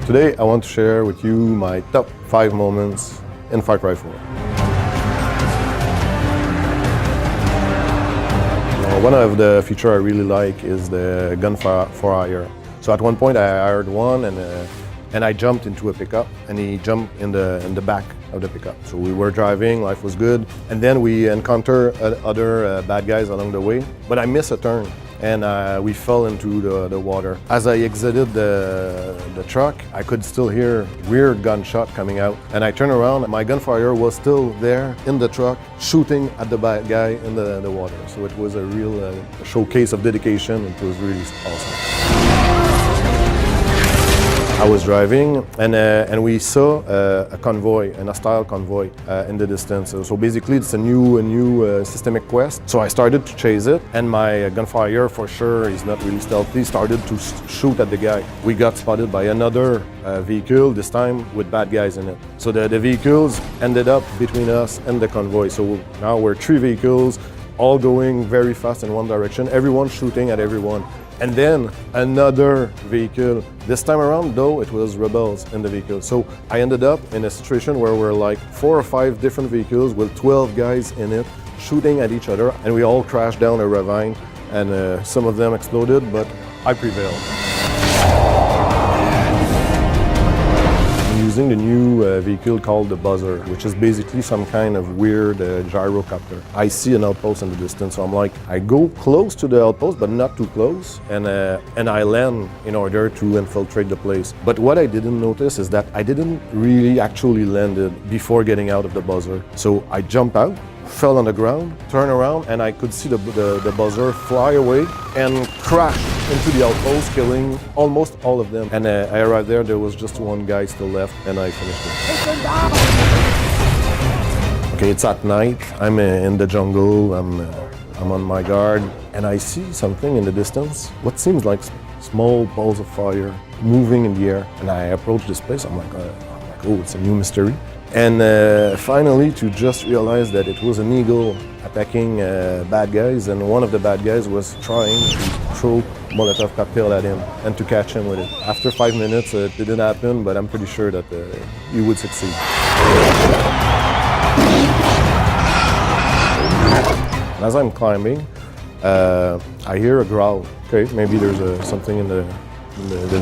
Today I want to share with you my top 5 moments in Far Cry 4. One of the features I really like is the gun for hire. So at one point I hired one and I jumped into a pickup and he jumped in the back of the pickup. So we were driving, life was good, and then we encountered other bad guys along the way, but I missed a turn and we fell into the water. As I exited the truck, I could still hear weird gunshot coming out, and I turned around and my gunfire was still there in the truck shooting at the bad guy in the water. So it was a real showcase of dedication. It was really awesome. I was driving and we saw a convoy, a hostile convoy in the distance. So basically it's a new systemic quest. So I started to chase it and my gunfire, for sure, is not really stealthy, started to shoot at the guy. We got spotted by another vehicle, this time with bad guys in it. So the vehicles ended up between us and the convoy. So now we're 3 vehicles, all going very fast in one direction, everyone shooting at everyone. And then another vehicle. This time around, though, it was rebels in the vehicle. So I ended up in a situation where we're like 4 or 5 different vehicles with 12 guys in it, shooting at each other, and we all crashed down a ravine, and some of them exploded, but I prevailed. I'm using the new vehicle called the Buzzer, which is basically some kind of weird gyrocopter. I see an outpost in the distance, so I'm like, I go close to the outpost, but not too close, and I land in order to infiltrate the place. But what I didn't notice is that I didn't really actually land it before getting out of the Buzzer. So I jump out, fell on the ground, turn around, and I could see the Buzzer fly away and crash into the outpost, killing almost all of them. And I arrived there was just one guy still left, and I finished it. Okay, it's at night, I'm in the jungle, I'm on my guard, and I see something in the distance, what seems like small balls of fire moving in the air. And I approach this place, I'm like, oh, it's a new mystery. And finally, to just realize that it was an eagle attacking bad guys, and one of the bad guys was trying to throw Molotov cocktail at him and to catch him with it. After 5 minutes, it didn't happen, but I'm pretty sure that he would succeed. As I'm climbing, I hear a growl. Okay, maybe there's something in the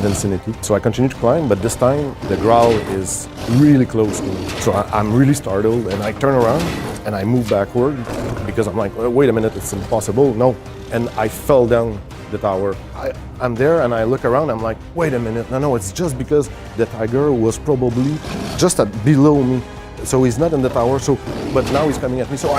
vicinity. So I continue to climb, but this time the growl is really close to me. So I'm really startled and I turn around and I move backward because I'm like, wait a minute, it's impossible. No. And I fell down the tower. I'm there and I look around, I'm like, wait a minute, no, it's just because the tiger was probably just below me. So he's not in the tower, but now he's coming at me. So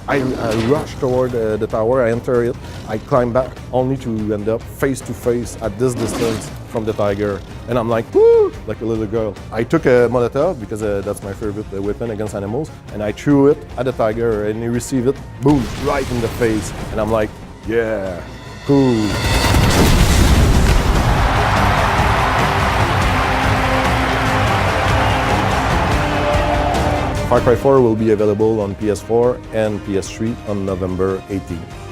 I rush toward the tower, I enter it, I climb back, only to end up face to face at this distance from the tiger. And I'm like, woo, like a little girl. I took a Molotov, because that's my favorite weapon against animals, and I threw it at the tiger and he received it, boom, right in the face. And I'm like, yeah, cool. Far Cry 4 will be available on PS4 and PS3 on November 18th.